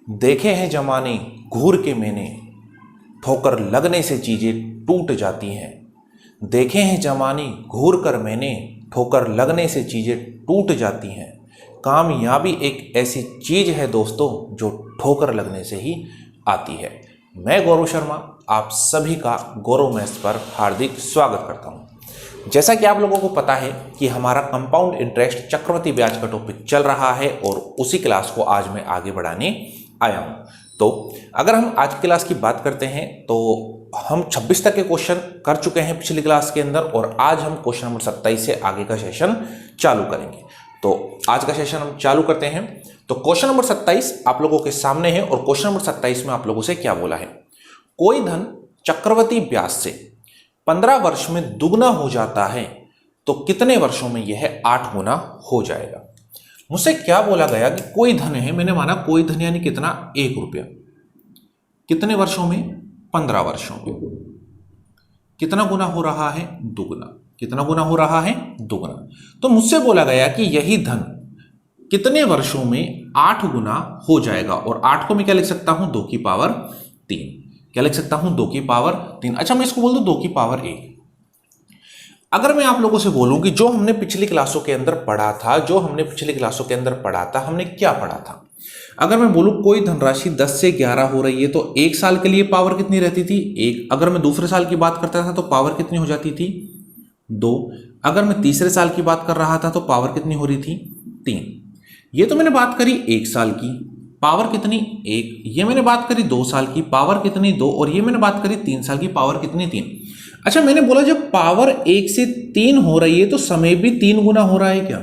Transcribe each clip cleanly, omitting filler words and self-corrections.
देखे हैं जमाने घूर के मैंने, ठोकर लगने से चीजें टूट जाती हैं। देखे हैं जमाने घूर कर मैंने, ठोकर लगने से चीजें टूट जाती हैं। कामयाबी एक ऐसी चीज है दोस्तों जो ठोकर लगने से ही आती है। मैं गौरव शर्मा आप सभी का गौरव मैथ्स पर हार्दिक स्वागत करता हूं। जैसा कि आप लोगों को पता है कि हमारा कंपाउंड इंटरेस्ट चक्रवृद्धि ब्याज का टॉपिक चल रहा है और उसी क्लास को आज मैं आगे बढ़ाने आया हूं। तो अगर हम आज की क्लास की बात करते हैं तो हम 26 तक के क्वेश्चन कर चुके हैं पिछली क्लास के अंदर और आज हम क्वेश्चन नंबर 27 से आगे का सेशन चालू करेंगे। तो आज का सेशन हम चालू करते हैं। तो क्वेश्चन नंबर 27 आप लोगों के सामने है और क्वेश्चन नंबर 27 में आप लोगों से क्या बोला है, कोई धन चक्रवृद्धि ब्याज से 15 वर्ष में दुगना हो जाता है तो कितने वर्षों में यह 8 गुना हो जाएगा। मुझसे क्या बोला गया कि कोई धन है, मैंने माना कोई धन यानी कितना, 1 रुपया, कितने वर्षों में, 15 वर्षों में, कितना गुना हो रहा है, दुगना, कितना गुना हो रहा है, दुगना। तो मुझसे बोला गया कि यही धन कितने वर्षों में 8 गुना हो जाएगा और 8 को मैं क्या लिख सकता हूं, 2 की पावर 3, क्या लिख सकता हूं, 2 की पावर 3। अच्छा मैं इसको बोल दूं 2 की पावर 1। अगर मैं आप लोगों से बोलूं कि जो हमने पिछली क्लासों के अंदर पढ़ा था, हमने क्या पढ़ा था। अगर मैं बोलूं कोई धनराशि 10 से 11 हो रही है तो 1 साल के लिए पावर कितनी रहती थी, 1। अगर मैं दूसरे साल की बात करता था तो पावर कितनी हो जाती थी, 2। अगर मैं तीसरे साल की बात कर रहा था तो पावर कितनी हो रही थी, 3। ये तो मैंने बात करी 1 साल की, पावर कितनी, 1। ये मैंने बात करी 2 साल की, पावर कितनी, 2। और ये मैंने बात करी 3 साल की, पावर कितनी, 3। अच्छा मैंने बोला जब पावर 1 से 3 हो रही है तो समय भी 3 गुना हो रहा है क्या।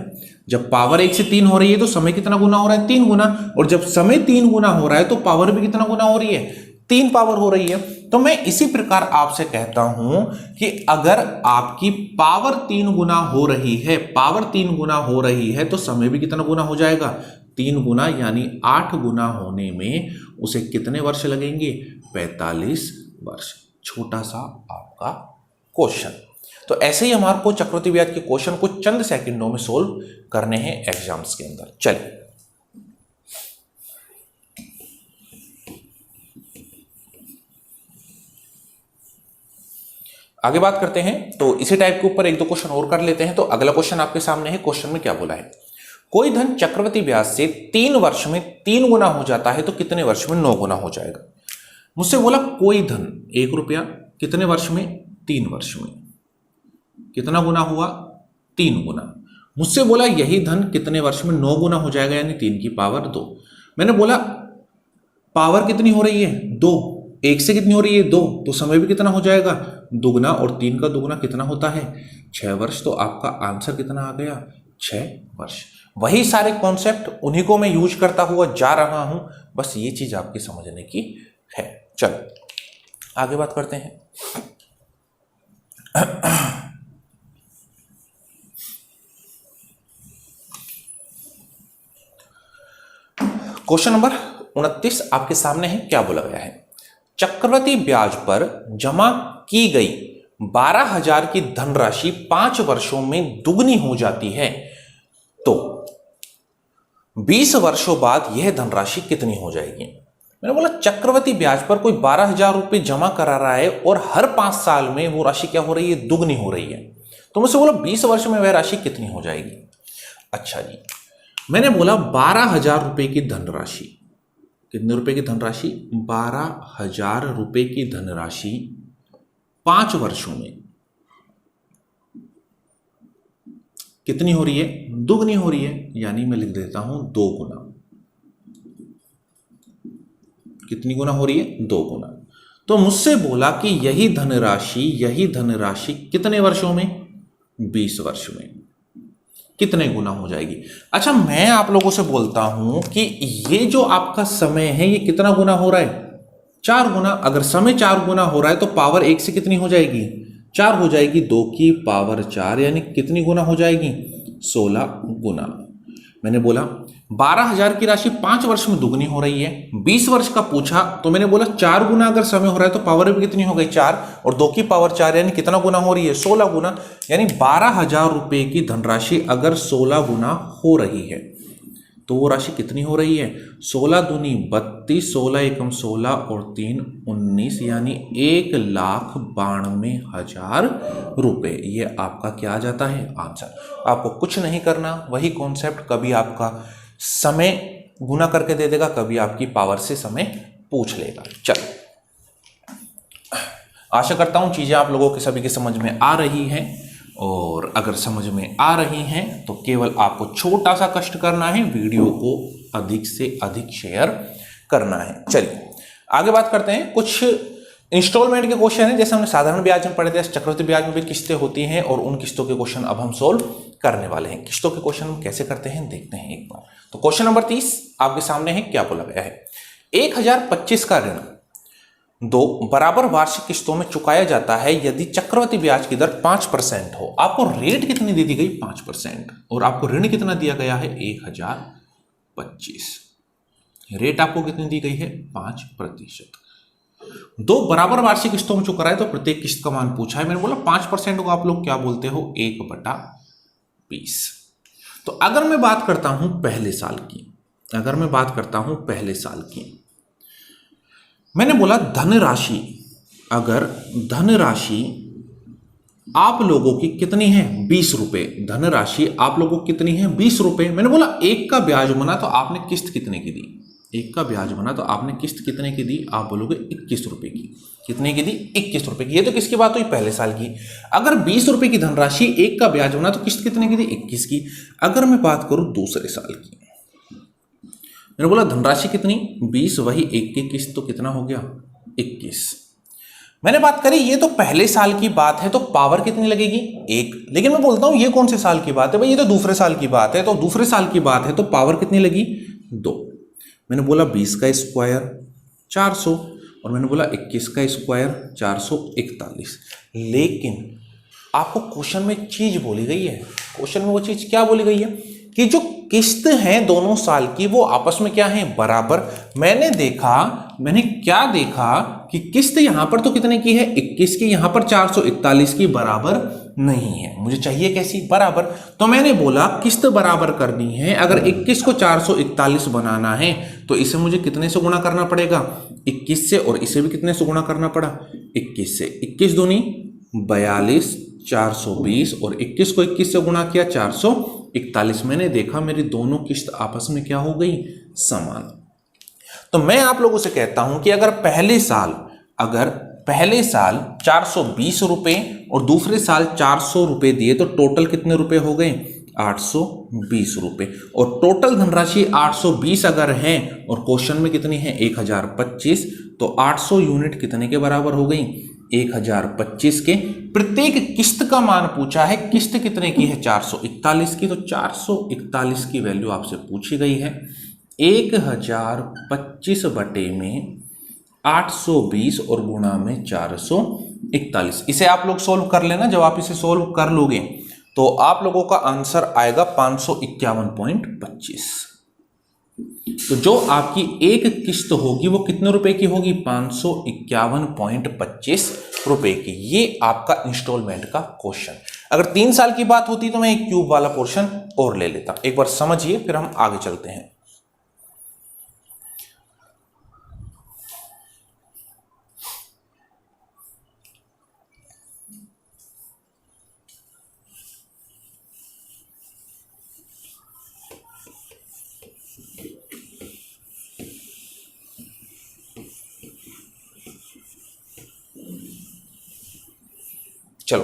जब पावर 1 से 3 हो रही है तो समय कितना गुना हो रहा है, 3 गुना। और जब समय 3 गुना हो रहा है तो पावर भी कितना गुना हो रही है, 3 पावर हो रही है। तो मैं इसी प्रकार आपसे कहता हूं कि अगर आपकी पावर 3 गुना हो रही है, तो समय भी कितना गुना हो जाएगा, 3 गुना, यानी 8 गुना होने में उसे कितने वर्ष लगेंगे, 45 वर्ष। छोटा सा आपका क्वेश्चन। तो ऐसे ही हमारे को चक्रवृद्धि ब्याज के क्वेश्चन को चंद सेकंडों में सोल्व करने हैं एग्जाम्स के अंदर। चलिए आगे बात करते हैं। तो इसी टाइप के ऊपर 1-2 क्वेश्चन और कर लेते हैं। तो अगला क्वेश्चन आपके सामने है। क्वेश्चन में क्या बोला है, कोई धन चक्रवृद्धि ब्याज से 3 वर्ष में 3 गुना हो जाता है तो कितने वर्ष में 9 गुना हो जाएगा। मुझसे बोला कोई धन 1 रुपया कितने वर्ष में, 3 वर्ष में, कितना गुना हुआ, 3 गुना। मुझसे बोला यही धन कितने वर्ष में 9 गुना हो जाएगा, यानी 3 की पावर 2। मैंने बोला पावर कितनी हो रही है, 2, 1 से कितनी हो रही है, 2, तो समय भी कितना हो जाएगा, दुगना। और 3 का दुगना कितना होता है, 6 वर्ष। तो आपका आंसर कितना आ गया, 6 वर्ष। वही सारे कॉन्सेप्ट उन्हीं को मैं यूज करता हुआ जा रहा हूं, बस ये चीज आपकी समझने की है। चलो आगे बात करते हैं। क्वेश्चन नंबर 29 आपके सामने है। क्या बोला गया है, चक्रवृद्धि ब्याज पर जमा की गई 12,000 की धनराशि 5 वर्षों में दुगनी हो जाती है तो 20 वर्षों बाद यह धनराशि कितनी हो जाएगी। मैंने बोला चक्रवृद्धि ब्याज पर कोई 12,000 रुपए जमा करा रहा है और हर 5 साल में वो राशि क्या हो रही है, दुगनी हो रही है। तो मुझसे बोला 20 वर्ष में वह राशि कितनी हो जाएगी। अच्छा जी, मैंने बोला 12,000 रुपए की धनराशि, कितने रुपए की धनराशि, 12,000 रुपए की धनराशि 5 वर्षों में कितनी हो रही है, दुगनी हो रही है, यानी मैं लिख देता हूं 2 गुना। कितनी गुना हो रही है, 2 गुना। तो मुझसे बोला कि यही धनराशि कितने वर्षों में, 20 वर्ष में कितने गुना हो जाएगी। अच्छा मैं आप लोगों से बोलता हूं कि ये जो आपका समय है ये कितना गुना हो रहा है, 4 गुना। अगर समय 4 गुना हो रहा है तो पावर 1 से कितनी हो जाएगी, 4 हो जाएगी, 2 की पावर 4, यानी कितनी गुना हो जाएगी, 16 गुना। मैंने बोला 12,000 की राशि 5 वर्ष में दुगनी हो रही है, 20 वर्ष का पूछा तो मैंने बोला 4 गुना अगर समय हो रहा है तो पावर भी कितनी हो गई, 4, और 2 की पावर 4, यानी कितना गुना हो रही है, 16 गुना। यानी 12,000 रुपए की धनराशि अगर 16 गुना हो रही है तो वो राशि कितनी हो रही है? 16 दूनी 32, 16 एकम 16 और 3 19, यानी 1,92,000 रुपए। ये आपका क्या आ जाता है? आंसर। आपको कुछ नहीं करना, वही कॉन्सेप्ट, कभी आपका समय गुना करके दे देगा, कभी आपकी पावर से समय पूछ लेगा। चलो, आशा करता हूं चीजें आप लोगों के सभी के समझ में आ रही हैं, और अगर समझ में आ रही हैं तो केवल आपको छोटा सा कष्ट करना है, वीडियो को अधिक से अधिक शेयर करना है। चलिए आगे बात करते हैं। कुछ इंस्टॉलमेंट के क्वेश्चन है, जैसे हमने साधारण ब्याज में पढ़े थे, चक्रवृद्धि ब्याज में भी किस्तें होती हैं, और उन किस्तों के क्वेश्चन अब हम सोल्व करने वाले हैं। किस्तों के क्वेश्चन हम कैसे करते हैं देखते हैं एक बार। तो क्वेश्चन नंबर 30 आपके सामने है, क्या बोला गया है? 1025 का ऋण 2 बराबर वार्षिक किस्तों में चुकाया जाता है यदि चक्रवृद्धि ब्याज की दर 5% हो। आपको रेट कितनी दे दी गई? 5%, और आपको ऋण कितना दिया गया है? 1025। रेट आपको कितनी दी गई है? 5%। 2 बराबर वार्षिक किस्तों में चुका रहा है, तो प्रत्येक किस्त का मान पूछा है। मैंने बोला 5% को आप लोग क्या बोलते हो? 1/20। तो अगर मैं बात करता हूं पहले साल की, मैंने बोला धनराशि, अगर धनराशि आप लोगों की कितनी है? 20 रुपए। धनराशि आप लोगों की कितनी है? 20 रुपए। मैंने बोला 1 का ब्याज बना तो आपने किस्त कितने की दी? 1 का ब्याज बना तो आपने किस्त कितने की दी? आप बोलोगे 21 रुपए की। कितने की दी? 21 रुपए की। ये तो किसकी बात हुई? पहले साल की। अगर 20 रुपए की धनराशि 1 का ब्याज बना तो किस्त कितने की दी? 21 की। अगर मैं बात करूं दूसरे साल की, मैंने बोला धनराशि कितनी? 20, वही 1 की किस्त, तो कितना हो गया? 21। मैंने बात करी ये तो पहले साल की बात है, तो पावर कितनी लगेगी? 1। लेकिन मैं बोलता हूं ये कौन से साल की बात है भाई? ये तो दूसरे साल की बात है। तो दूसरे साल की बात है तो पावर कितनी लगी? 2। मैंने बोला 20 का स्क्वायर 400, और मैंने बोला 21 का स्क्वायर 441। लेकिन आपको क्वेश्चन में एक चीज बोली गई है। क्वेश्चन में वो चीज क्या बोली गई है? कि जो किस्त हैं दोनों साल की वो आपस में क्या है? बराबर। मैंने क्या देखा कि किस्त यहां पर तो कितने की है? 21 की, यहां पर 441 की, बराबर नहीं है। मुझे चाहिए कैसी? बराबर। तो मैंने बोला किस्त बराबर करनी है, अगर 21 को 441 बनाना है तो इसे मुझे कितने से गुणा करना पड़ेगा? 21 से, और इसे भी कितने से गुणा करना पड़ा? 21 से। 21 दूनी 42, 420, और 21 को 21 से गुणा किया 441। मैंने देखा मेरी दोनों किस्त आपस में क्या हो गई? समान। तो मैं आप लोगों से कहता हूं कि अगर पहले साल 420 रुपए और दूसरे साल 400 रुपए दिए तो टोटल कितने रुपए हो गए? 820 रुपए। और टोटल धनराशि 820 अगर है और क्वेश्चन में कितनी है? 1025, तो 800 यूनिट कितने के बराबर हो गई? 1025 के। प्रत्येक किस्त का मान पूछा है। किस्त कितने की है? 441 की। तो 441 की वैल्यू आपसे पूछी गई है। 1025 बटे में 820 और गुणा में 441। इसे आप लोग सोल्व कर लेना। जब आप इसे सोल्व कर लोगे तो आप लोगों का आंसर आएगा 551.25। तो जो आपकी एक किस्त होगी वो कितने रुपए की होगी? 551.25 रुपए की। ये आपका इंस्टॉलमेंट का क्वेश्चन। अगर 3 साल की बात होती तो मैं एक क्यूब वाला पोर्शन और ले लेता। एक बार समझिए, फिर हम आगे चलते हैं। चलो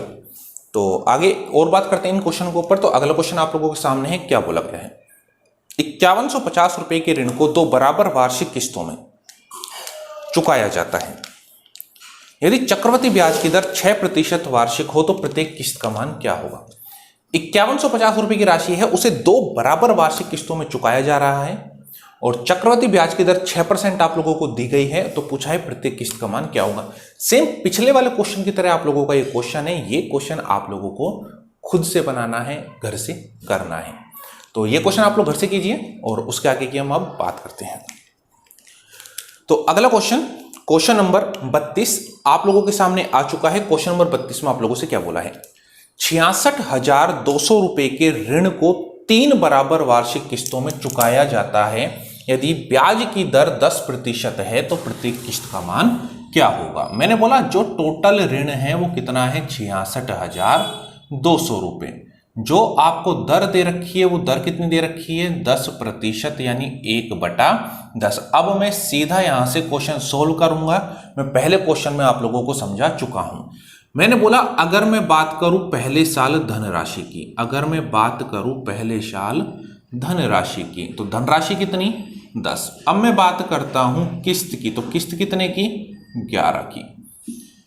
तो आगे और बात करते हैं इन क्वेश्चन के ऊपर। तो अगला क्वेश्चन आप लोगों के सामने है, क्या बोला गया है? 5150 रुपए के ऋण को 2 बराबर वार्षिक किस्तों में चुकाया जाता है। यदि चक्रवृद्धि ब्याज की दर 6% वार्षिक हो तो प्रत्येक किस्त का मान क्या होगा? 5150 रुपए की राशि है, उसे 2 बराबर वार्षिक किस्तों में चुकाया जा रहा है और चक्रवृद्धि ब्याज की दर 6% आप लोगों को दी गई है। तो पूछा है प्रत्येक किस्त का मान क्या होगा। सेम पिछले वाले क्वेश्चन की तरह आप लोगों का ये क्वेश्चन है। ये क्वेश्चन आप लोगों को खुद से बनाना है, घर से करना है। तो ये क्वेश्चन आप लोग घर से कीजिए और उसके आगे की हम अब बात करते हैं। तो अगला क्वेश्चन नंबर 32 आप लोगों के सामने आ चुका है। क्वेश्चन नंबर 32 में आप लोगों से क्या बोला है? 66,200 रुपए के ऋण को 3 बराबर वार्षिक किस्तों में चुकाया जाता है। यदि ब्याज की दर 10% है तो प्रत्येक किस्त का मान क्या होगा? मैंने बोला जो टोटल ऋण है वो कितना है? 66,200 रुपए। जो आपको दर दे रखी है वो दर कितनी दे रखी है? 10% यानी 1/10। अब मैं सीधा यहां से क्वेश्चन सोल्व करूंगा। मैं पहले क्वेश्चन में आप लोगों को समझा चुका हूं। मैंने बोला अगर मैं बात करूं पहले साल धनराशि की, अगर मैं बात करूं पहले साल धनराशि की तो धनराशि कितनी? 10। अब मैं बात करता हूं किस्त की, तो किस्त कितने की? 11 की।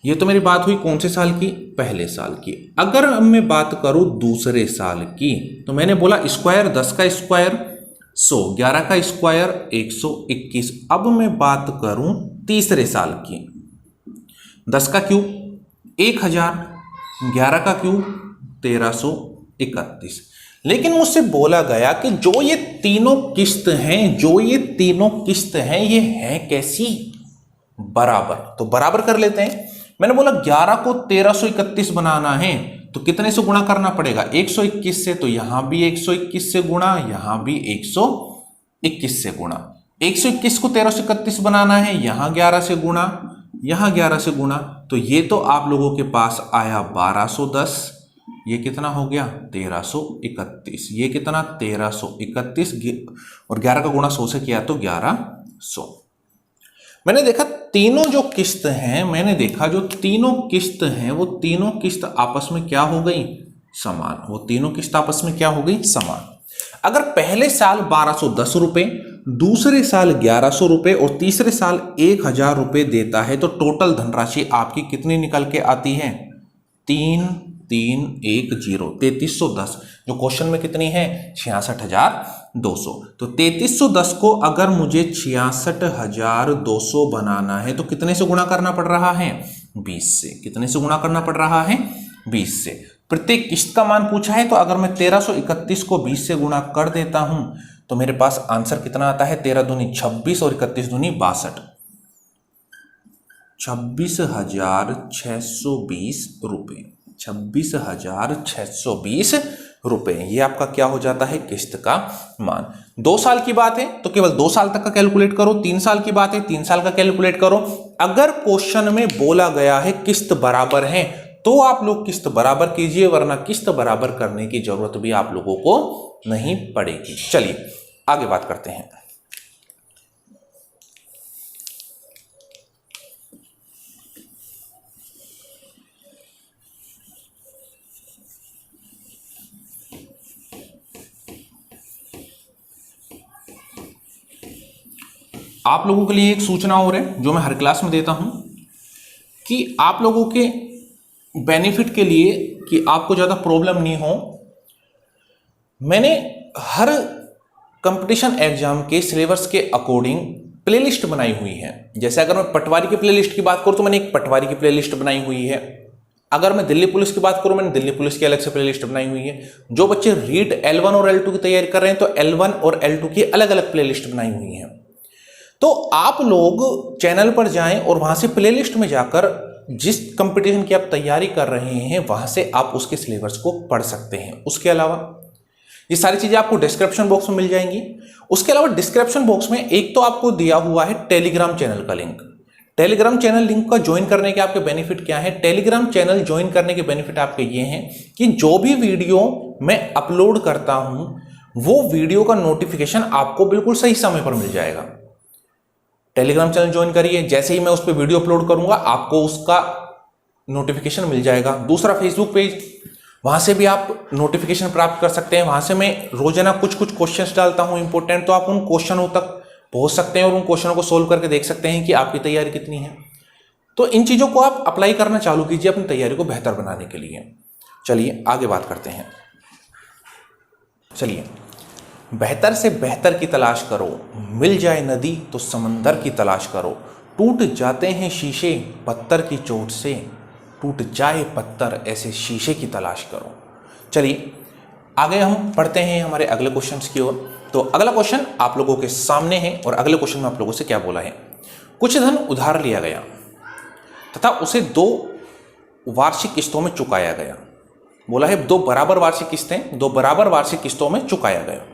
ये तो मेरी बात हुई कौन से साल की? पहले साल की। अगर मैं बात करूं दूसरे साल की तो मैंने बोला स्क्वायर 10 का स्क्वायर 100, 11 का स्क्वायर 121। अब मैं बात करूं तीसरे साल की, 10 का क्यूब 1000, 11 का क्यूब 1331। लेकिन मुझसे बोला गया कि जो ये तीनों किस्त हैं, जो ये तीनों किस्त हैं, ये हैं कैसी? बराबर। तो बराबर कर लेते हैं। मैंने बोला 11 को 1331 बनाना है तो कितने से गुणा करना पड़ेगा? 121 से। तो यहां भी 121 से गुणा, यहां भी 121 से गुणा। 121 को 1331 बनाना है, यहां 11 से गुणा, यहां 11 से गुणा। तो ये तो आप लोगों के पास आया 1210। ये कितना हो गया? 1331। ये कितना? 1331 और 11 का गुणा 100 से किया तो 1100। मैंने देखा तीनों जो किस्त हैं, मैंने देखा जो तीनों किस्त हैं वो तीनों किस्त आपस में क्या हो गई? समान। वो तीनों किस्त आपस में क्या हो गई? समान। अगर पहले साल 1210 रुपए, दूसरे साल 1100 रुपए और तीसरे साल 1000 रुपए देता है तो टोटल धनराशि आपकी कितनी निकल के आती है? 3310। जो क्वेश्चन में कितनी है? 66,200। तो 3310 को अगर मुझे 66,200 बनाना है तो कितने से गुणा करना पड़ रहा है? 20 से। कितने से गुणा करना पड़ रहा है? 20 से। प्रत्येक किस्त का मान पूछा है तो अगर मैं 1331 को 20 से गुणा कर देता हूं तो मेरे पास आंसर कितना आता है? 13 दूनी 26 और 31 दूनी 62। 26,620 रुपए। 26,620 रुपए। ये आपका क्या हो जाता है? किस्त का मान। 2 साल की बात है तो केवल 2 साल तक का कैलकुलेट करो। 3 साल की बात है 3 साल का कैलकुलेट करो। अगर क्वेश्चन में बोला गया है किस्त बराबर है तो आप लोग किस्त बराबर कीजिए, वरना किस्त बराबर करने की जरूरत भी आप लोगों को नहीं पड़ेगी। चलिए आगे बात करते हैं। आप लोगों के लिए एक सूचना और है जो मैं हर क्लास में देता हूं कि आप लोगों के बेनिफिट के लिए, कि आपको ज़्यादा प्रॉब्लम नहीं हो, मैंने हर कंपटीशन एग्जाम के सिलेबस के अकॉर्डिंग प्लेलिस्ट बनाई हुई है। जैसे अगर मैं पटवारी की प्लेलिस्ट की बात करूं तो मैंने एक पटवारी की प्लेलिस्ट बनाई हुई है। अगर मैं दिल्ली पुलिस की बात करूं, मैंने दिल्ली पुलिस की अलग से प्लेलिस्ट बनाई हुई है। जो बच्चे रीट L1 और L2 की तैयारी कर रहे हैं तो L1 और L2 की अलग अलग प्लेलिस्ट बनाई हुई है। तो आप लोग चैनल पर जाएं और वहां से प्लेलिस्ट में जाकर जिस कंपटीशन की आप तैयारी कर रहे हैं वहां से आप उसके सिलेबस को पढ़ सकते हैं। उसके अलावा ये सारी चीजें आपको डिस्क्रिप्शन बॉक्स में मिल जाएंगी। उसके अलावा डिस्क्रिप्शन बॉक्स में एक तो आपको दिया हुआ है टेलीग्राम चैनल का लिंक। टेलीग्राम चैनल लिंक का ज्वाइन करने के आपके बेनिफिट क्या है? टेलीग्राम चैनल ज्वाइन करने के बेनिफिट आपके ये हैं कि जो भी वीडियो मैं अपलोड करता हूं वो वीडियो का नोटिफिकेशन आपको बिल्कुल सही समय पर मिल जाएगा। टेलीग्राम चैनल ज्वाइन करिए, जैसे ही मैं उस पर वीडियो अपलोड करूंगा आपको उसका नोटिफिकेशन मिल जाएगा। दूसरा फेसबुक पेज, वहां से भी आप नोटिफिकेशन प्राप्त कर सकते हैं। वहां से मैं रोजाना कुछ क्वेश्चंस डालता हूं इंपॉर्टेंट, तो आप उन क्वेश्चनों तक पहुंच सकते हैं और उन क्वेश्चनों को सोल्व करके देख सकते हैं कि आपकी तैयारी कितनी है। तो इन चीजों को आप अप्लाई करना चालू कीजिए अपनी तैयारी को बेहतर बनाने के लिए। चलिए आगे बात करते हैं। चलिए, बेहतर से बेहतर की तलाश करो, मिल जाए नदी तो समंदर की तलाश करो। टूट जाते हैं शीशे पत्थर की चोट से, टूट जाए पत्थर ऐसे शीशे की तलाश करो। चलिए आगे हम पढ़ते हैं हमारे अगले क्वेश्चंस की ओर। तो अगला क्वेश्चन आप लोगों के सामने है और अगले क्वेश्चन में आप लोगों से क्या बोला है? कुछ धन उधार लिया गया तथा उसे 2 वार्षिक किस्तों में चुकाया गया। बोला है 2 बराबर वार्षिक किस्तें 2 बराबर वार्षिक किस्तों में चुकाया गया।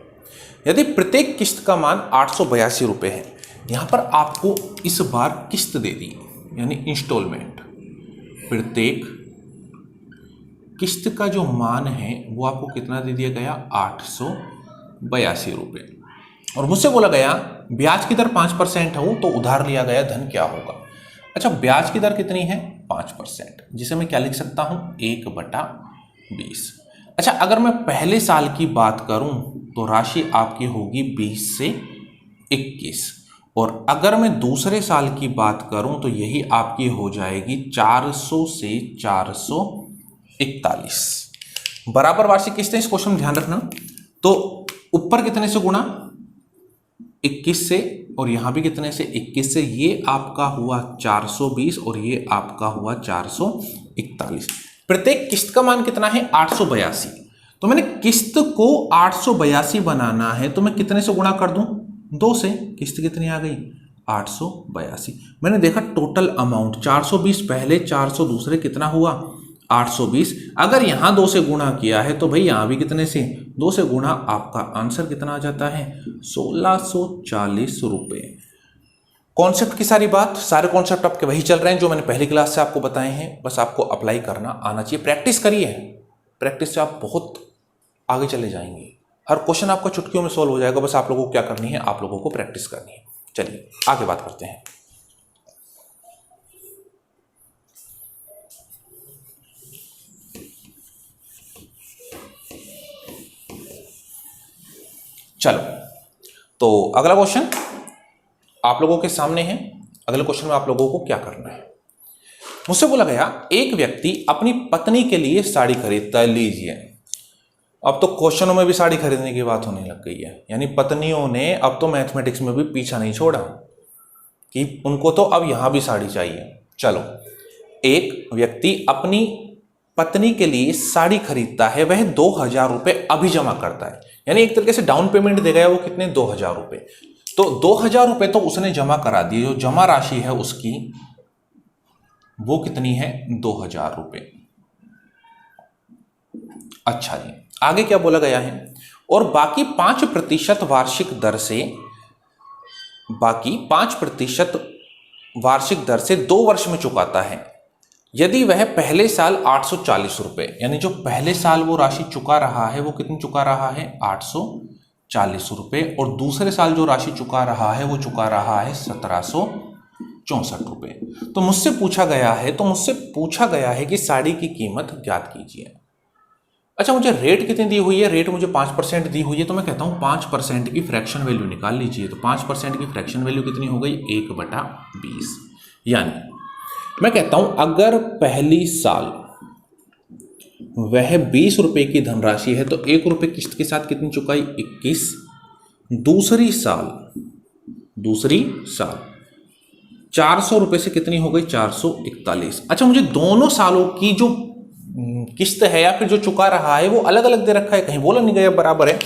यदि प्रत्येक किस्त का मान 882 रुपये है, यहाँ पर आपको इस बार किस्त दे दी यानी इंस्टॉलमेंट। प्रत्येक किस्त का जो मान है वो आपको कितना दे दिया गया, 882 रुपये। और मुझसे बोला गया ब्याज की दर 5% हो तो उधार लिया गया धन क्या होगा। अच्छा, ब्याज की दर कितनी है, 5%, जिसे मैं क्या लिख सकता हूं, 1/20। अच्छा, अगर मैं पहले साल की बात करूं तो राशि आपकी होगी 20 से 21, और अगर मैं दूसरे साल की बात करूं तो यही आपकी हो जाएगी 400 से 441। बराबर वार्षिक किस्तें, इस क्वेश्चन में ध्यान रखना। तो ऊपर कितने से गुणा, 21 से, और यहां भी कितने से, 21 से। ये आपका हुआ 420 और ये आपका हुआ 441। प्रत्येक किस्त का मान कितना है, 882। तो मैंने किस्त को 882 बनाना है तो मैं कितने से गुणा कर दूं, 2 से। किस्त कितनी आ गई, 882। मैंने देखा टोटल अमाउंट 420 पहले, 400 दूसरे, कितना हुआ, 820। अगर यहां 2 से गुणा किया है तो भाई यहां भी कितने से, 2 से गुणा। आपका आंसर कितना आ जाता है, 1640 रुपये। कॉन्सेप्ट की सारी बात, सारे कॉन्सेप्ट आपके वही चल रहे हैं जो मैंने पहली क्लास से आपको बताए हैं। बस आपको अप्लाई करना आना चाहिए, प्रैक्टिस करिए। प्रैक्टिस से आप बहुत आगे चले जाएंगे। हर क्वेश्चन आपका चुटकियों में सॉल्व हो जाएगा। बस आप लोगों को क्या करनी है, आप लोगों को प्रैक्टिस करनी है। चलिए आगे बात करते हैं। चलो, तो अगला क्वेश्चन आप लोगों के सामने है। अगले क्वेश्चन में आप लोगों को क्या करना है, मुझसे बोला गया एक व्यक्ति अपनी पत्नी के लिए साड़ी खरीदता है। लीजिए, अब तो क्वेश्चनों में भी साड़ी खरीदने की बात होने लग गई है। यानी पत्नियों ने अब तो मैथमेटिक्स में भी पीछा नहीं छोड़ा कि उनको तो अब यहां भी साड़ी चाहिए। चलो, एक व्यक्ति अपनी पत्नी के लिए साड़ी खरीदता है, वह 2000 रुपये अभी जमा करता है। यानी एक तरीके से डाउन पेमेंट दे गया वो, कितने, 2000 रुपये। तो 2000 रुपये तो उसने जमा करा दिए। जो जमा राशि है उसकी वो कितनी है, 2000 रुपये। अच्छा जी, आगे क्या बोला गया है, और बाकी 5% वार्षिक दर से, बाकी 5% वार्षिक दर से 2 वर्ष में चुकाता है। यदि वह पहले साल 840 रुपये, यानी जो पहले साल वो राशि चुका रहा है वो कितनी चुका रहा है, 840 रुपये, और दूसरे साल जो राशि चुका रहा है वो चुका रहा है 1764 रुपये। तो मुझसे पूछा गया है कि साड़ी की कीमत ज्ञात कीजिए। अच्छा, मुझे रेट कितनी दी हुई है, रेट मुझे 5% दी हुई है। तो मैं कहता हूं 5% की फ्रैक्शन वैल्यू निकाल लीजिए। तो 5% की फ्रैक्शन वैल्यू कितनी हो गई, 1/20। यानी मैं कहता हूं अगर पहली साल वह 20 रुपए की धनराशि है तो 1 रुपए किस्त के साथ कितनी चुकाई, 21। दूसरी साल 400 रुपए से कितनी हो गई, 441। अच्छा, मुझे दोनों सालों की जो किस्त है या फिर जो चुका रहा है वो अलग अलग दे रखा है, कहीं बोला नहीं गया, बराबर है।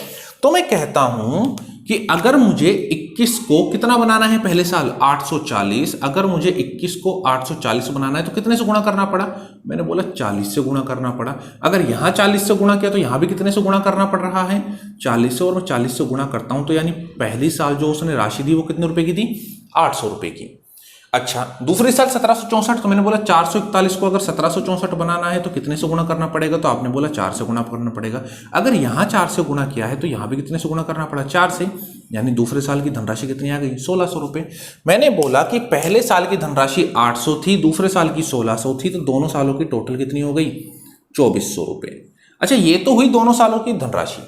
तो मैं कहता हूं कि अगर मुझे 21 को कितना बनाना है, पहले साल 840, अगर मुझे 21 को 840 बनाना है तो कितने से गुणा करना पड़ा, मैंने बोला 40 से गुणा करना पड़ा। अगर यहां 40 से गुणा किया तो यहां भी कितने से गुणा करना पड़ रहा है, 40 से, और मैं 40 से गुणा करता हूं तो यानी पहली साल जो उसने राशि दी वो कितने रुपए की दी, 800 रुपए की। अच्छा, दूसरे साल 1764, तो मैंने बोला 441 को अगर 1764 बनाना है तो कितने से गुणा करना पड़ेगा, तो आपने बोला 4 से गुणा करना पड़ेगा। अगर यहां 4 से गुणा किया है तो यहां भी कितने से गुणा करना पड़ा, 4 से। यानी दूसरे साल की धनराशि कितनी आ गई, 1600 रुपये। मैंने बोला कि पहले साल की धनराशि 800 थी, दूसरे साल की 1600 थी, तो दोनों सालों की टोटल कितनी हो गई, 2400 रुपये। अच्छा, ये तो हुई दोनों सालों की धनराशि,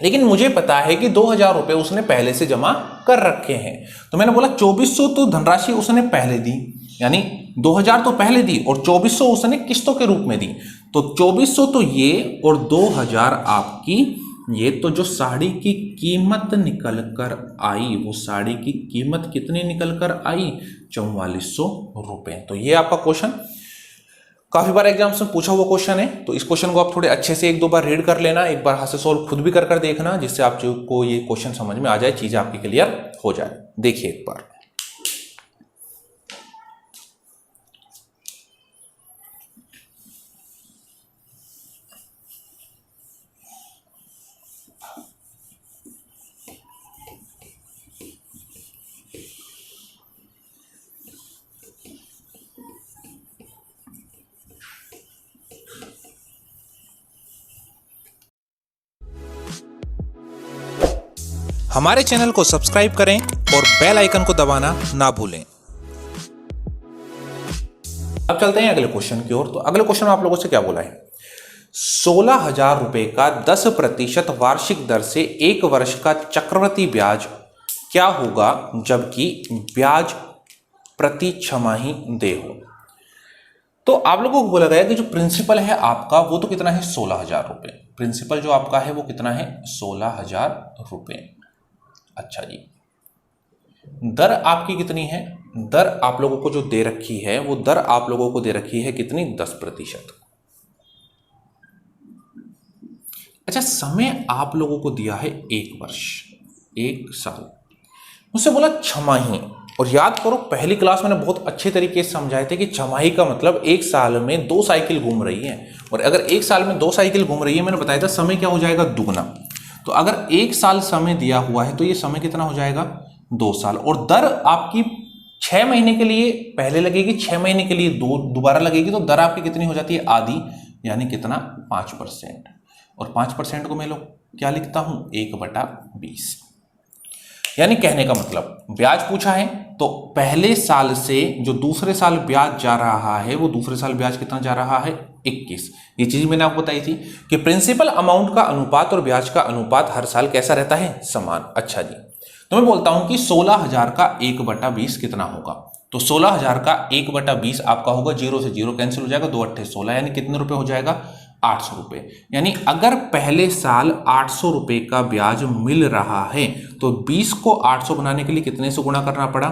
लेकिन मुझे पता है कि 2000 रुपए उसने पहले से जमा कर रखे हैं। तो मैंने बोला 2400 तो धनराशि उसने पहले दी, यानी 2000 तो पहले दी और 2400 उसने किस्तों के रूप में दी। तो 2400 तो ये, और 2000 आपकी ये। तो जो साड़ी की कीमत निकल कर आई, वो साड़ी की कीमत कितनी निकल कर आई, 4400 रुपए। तो ये आपका क्वेश्चन काफी बार एग्जाम्स में पूछा हुआ क्वेश्चन है। तो इस क्वेश्चन को आप थोड़े अच्छे से 1-2 बार रीड कर लेना, एक बार हाथ से सॉल्व खुद भी कर देखना, जिससे आपको ये क्वेश्चन समझ में आ जाए, चीजें आपकी क्लियर हो जाए। देखिए एक बार, हमारे चैनल को सब्सक्राइब करें और बेल आइकन को दबाना ना भूलें। अब चलते हैं अगले क्वेश्चन की ओर। तो अगले क्वेश्चन में आप लोगों से क्या बोला है, 16,000 रुपए का 10% वार्षिक दर से 1 वर्ष का चक्रवृद्धि ब्याज क्या होगा जबकि ब्याज प्रति छमाही देय हो। तो आप लोगों को बोला गया कि जो प्रिंसिपल है आपका वो तो कितना है 16,000 रुपए। प्रिंसिपल जो आपका है वो कितना है 16,000 रुपए। अच्छा जी, दर आपकी कितनी है, दर आप लोगों को जो दे रखी है वो दर आप लोगों को दे रखी है कितनी 10%। अच्छा, समय आप लोगों को दिया है 1 वर्ष, 1 साल, मुझसे बोला छमाही। और याद करो पहली क्लास मैंने बहुत अच्छे तरीके से समझाए थे कि छमाही का मतलब 1 साल में 2 साइकिल घूम रही है, और अगर 1 साल में 2 साइकिल घूम रही है मैंने बताया था समय क्या हो जाएगा दुगना। तो अगर 1 साल समय दिया हुआ है तो ये समय कितना हो जाएगा 2 साल। और दर आपकी 6 महीने के लिए पहले लगेगी, 6 महीने के लिए दोबारा लगेगी, तो दर आपकी कितनी हो जाती है आधी, यानी कितना 5%। और 5% को मैं लोग क्या लिखता हूं 1/20। यानी कहने का मतलब ब्याज पूछा है तो पहले साल से जो दूसरे साल ब्याज जा रहा है वो दूसरे साल ब्याज कितना जा रहा है 21। ये चीज मैंने आपको बताई थी कि प्रिंसिपल अमाउंट का अनुपात और ब्याज का अनुपात हर साल कैसा रहता है समान। अच्छा जी, तो मैं बोलता हूं कि 16,000 का 1/20 कितना होगा। तो 16,000 का 1/20 आपका होगा, 0 से 0 कैंसिल हो जाएगा, 2 8 16, यानी कितने रुपए हो जाएगा 800 रुपए। यानी अगर पहले साल 800 रुपए का ब्याज मिल रहा है तो 20 को 800 बनाने के लिए कितने से गुणा करना पड़ा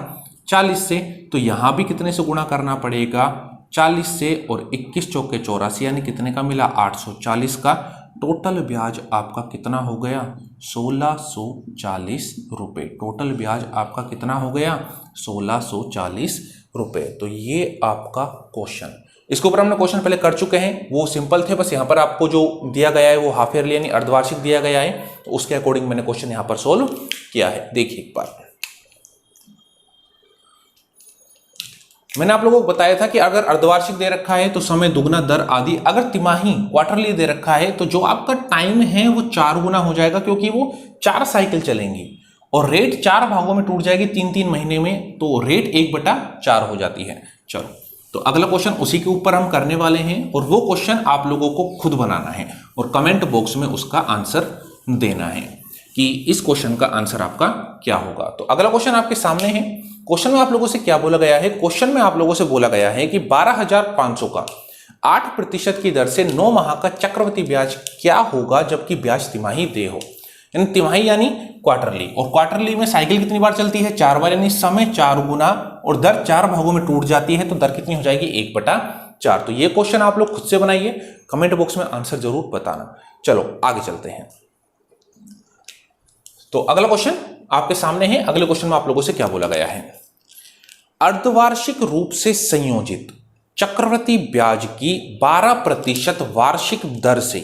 40 से। तो यहां भी कितने से गुणा करना पड़ेगा 40 से, और 21 चौके 84, यानी कितने का मिला 840 का। टोटल ब्याज आपका कितना हो गया 1640 रुपए। टोटल ब्याज आपका कितना हो गया 1640 रुपए। तो ये आपका क्वेश्चन, इसके ऊपर हमने क्वेश्चन पहले कर चुके हैं, वो सिंपल थे, बस यहाँ पर आपको जो दिया गया है वो हाफ ईयरली यानी अर्धवार्षिक दिया गया है, तो उसके अकॉर्डिंग मैंने क्वेश्चन यहाँ पर सोल्व किया है। देखिए एक बार मैंने आप लोगों को बताया था कि अगर अर्धवार्षिक दे रखा है तो समय दुगना दर आदि, अगर तिमाही क्वार्टरली दे रखा है तो जो आपका टाइम है वो 4 गुना हो जाएगा, क्योंकि वो 4 साइकिल चलेंगी और रेट 4 भागों में टूट जाएगी 3-3 महीने में, तो रेट 1/4 हो जाती है। चलो, तो अगला क्वेश्चन उसी के ऊपर हम करने वाले हैं, और वो क्वेश्चन आप लोगों को खुद बनाना है और कमेंट बॉक्स में उसका आंसर देना है कि इस क्वेश्चन का आंसर आपका क्या होगा। तो अगला क्वेश्चन आपके सामने है। क्वेश्चन में आप लोगों से क्या बोला गया है, क्वेश्चन में आप लोगों से बोला गया है कि 12,500 का 8% की दर से 9 माह का चक्रवृद्धि ब्याज क्या होगा जबकि ब्याज तिमाही देय हो। यानी तिमाही यानी क्वार्टरली, और क्वार्टरली में साइकिल कितनी बार चलती है 4 बार, यानी समय 4 गुना, और दर 4 भागों में टूट जाती है तो दर कितनी हो जाएगी 1/4। तो ये क्वेश्चन आप लोग खुद से बनाइए, कमेंट बॉक्स में आंसर जरूर बताना। चलो आगे चलते हैं। तो अगला क्वेश्चन आपके सामने है। अगले क्वेश्चन में आप लोगों से क्या बोला गया है, अर्धवार्षिक रूप से संयोजित चक्रवृद्धि ब्याज की 12% वार्षिक दर से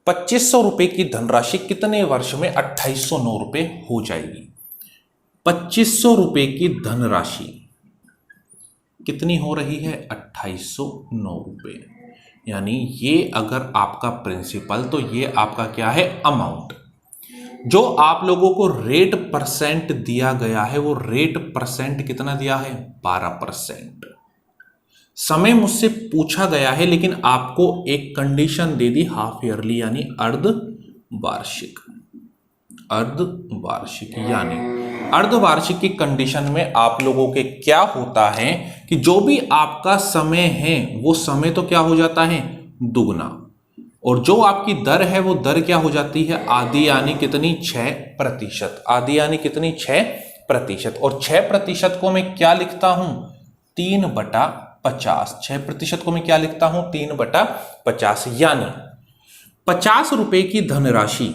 2500 रुपए की धनराशि कितने वर्ष में 2809 रुपए हो जाएगी। 2500 रुपए की धनराशि कितनी हो रही है 2809 रुपए। यानी ये अगर आपका प्रिंसिपल, तो ये आपका क्या है अमाउंट। जो आप लोगों को रेट परसेंट दिया गया है वो रेट परसेंट कितना दिया है 12%। समय मुझसे पूछा गया है लेकिन आपको एक कंडीशन दे दी हाफ ईयरली यानी अर्धवार्षिक। अर्धवार्षिक यानी अर्धवार्षिक की कंडीशन में आप लोगों के क्या होता है कि जो भी आपका समय है वो समय तो क्या हो जाता है दुगना, और जो आपकी दर है वो दर क्या हो जाती है आधी, यानी कितनी 6%। आधी यानी कितनी 6%, और 6% को मैं क्या लिखता हूं 3/50। 6% को मैं क्या लिखता हूं 3/50, यानी 50 रुपए की धनराशि,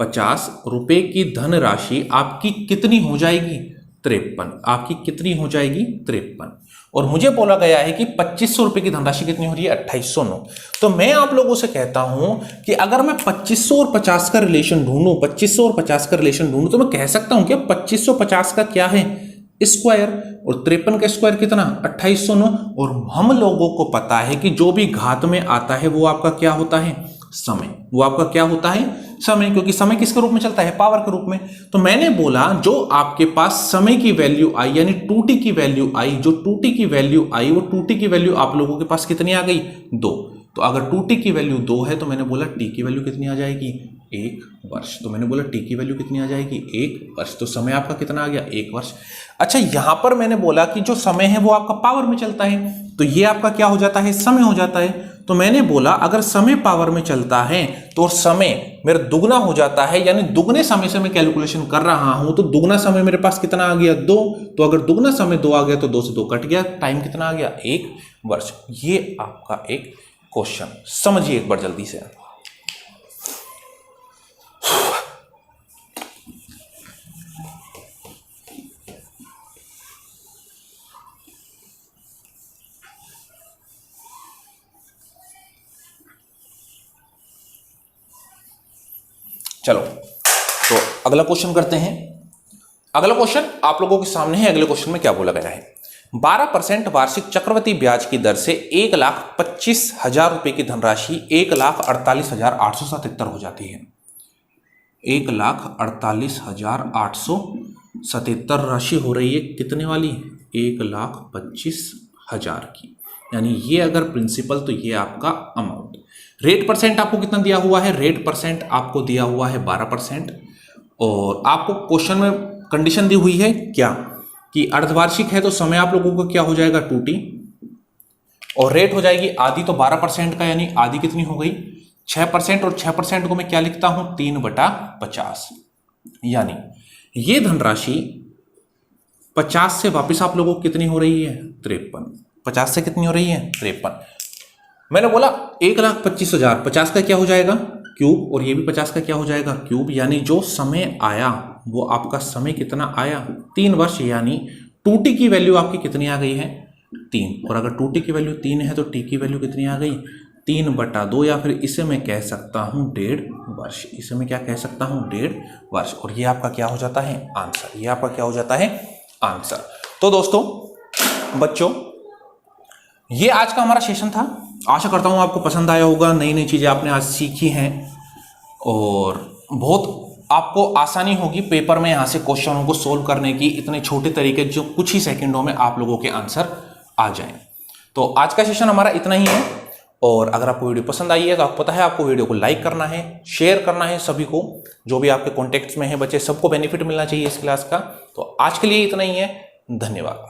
50 रुपए की धनराशि आपकी कितनी हो जाएगी 53। आपकी कितनी हो जाएगी 53। और मुझे बोला गया है कि 2500 रुपए की धनराशि कितनी हो रही है 2809। तो मैं आप लोगों से कहता हूं कि अगर मैं 2500 और 50 का रिलेशन ढूंढूं, 2500 और 50 का रिलेशन ढूंढूं, तो मैं कह सकता हूं कि 2550 का क्या है स्क्वायर, और 53 का स्क्वायर कितना 2809। और हम लोगों को पता है कि जो भी घात में आता है वो आपका क्या होता है समय, वो आपका क्या होता है समय, क्योंकि समय किसके रूप में चलता है, पावर के रूप में। तो मैंने बोला जो आपके पास समय की वैल्यू आई यानी 2t की वैल्यू आई, जो 2t की वैल्यू आई वो 2t की वैल्यू आप लोगों के पास कितनी आ गई, 2। तो अगर 2t की वैल्यू 2 है तो मैंने बोला t की वैल्यू कितनी आ जाएगी, 1 वर्ष। तो मैंने बोला t की वैल्यू कितनी आ जाएगी, 1 वर्ष। तो समय आपका कितना आ गया, 1 वर्ष। अच्छा, यहां पर मैंने बोला कि जो समय है वो आपका पावर में चलता है, तो ये आपका क्या हो जाता है, समय हो जाता है। तो मैंने बोला अगर समय पावर में चलता है तो समय मेरा दुगना हो जाता है, यानी दुगने समय से मैं कैलकुलेशन कर रहा हूं, तो दुगना समय मेरे पास कितना आ गया, 2। तो अगर दुगना समय 2 आ गया तो 2 से 2 कट गया, टाइम कितना आ गया, 1 वर्ष। ये आपका एक क्वेश्चन, समझिए एक बार जल्दी से। चलो तो अगला क्वेश्चन करते हैं। अगला क्वेश्चन आप लोगों के सामने है। अगले क्वेश्चन में क्या बोला गया है, 12% वार्षिक चक्रवृद्धि ब्याज की दर से 1,25,000 रुपए की धनराशि 1,48,877 हो जाती है। 1,48,877 राशि हो रही है कितने वाली, 1,25,000 की, यानी ये अगर प्रिंसिपल तो ये आपका अमाउंट। रेट परसेंट आपको कितना दिया हुआ है, रेट परसेंट आपको दिया हुआ है 12%। और आपको क्वेश्चन में कंडीशन दी हुई है क्या कि अर्धवार्षिक है तो समय आप लोगों को क्या हो जाएगा, 2t, और रेट हो जाएगी आधी, तो 12% का यानी आधी कितनी हो गई, 6%। और 6% को मैं क्या लिखता हूं, 3/50। यानी ये धनराशि 50 से वापस आप लोगों को कितनी हो रही है, 53। 50 से कितनी हो रही है, 53। मैंने बोला 1,25,000, 50 का क्या हो जाएगा, क्यूब, और ये भी 50 का क्या हो जाएगा, क्यूब। यानी जो समय आया वो आपका समय कितना आया, 3 वर्ष। यानी 2t की वैल्यू आपकी कितनी आ गई है, 3। और अगर 2t की वैल्यू 3 है तो t की वैल्यू कितनी आ गई, 3/2, या फिर इसे मैं कह सकता हूं 1.5 वर्ष। इसे मैं क्या कह सकता हूं, 1.5 वर्ष। और ये आपका क्या हो जाता है, आंसर। ये आपका क्या हो जाता है, आंसर। तो दोस्तों, बच्चों, ये आज का हमारा सेशन था। आशा करता हूं आपको पसंद आया होगा, नई नई चीजें आपने आज सीखी हैं और बहुत आपको आसानी होगी पेपर में यहां से क्वेश्चनों को सोल्व करने की, इतने छोटे तरीके जो कुछ ही सेकंडों में आप लोगों के आंसर आ जाएं। तो आज का सेशन हमारा इतना ही है। और अगर आपको वीडियो पसंद आई है तो आपको पता है आपको वीडियो को लाइक करना है, शेयर करना है सभी को, जो भी आपके कॉन्टेक्ट्स में है बच्चे, सबको बेनिफिट मिलना चाहिए इस क्लास का। तो आज के लिए इतना ही है, धन्यवाद।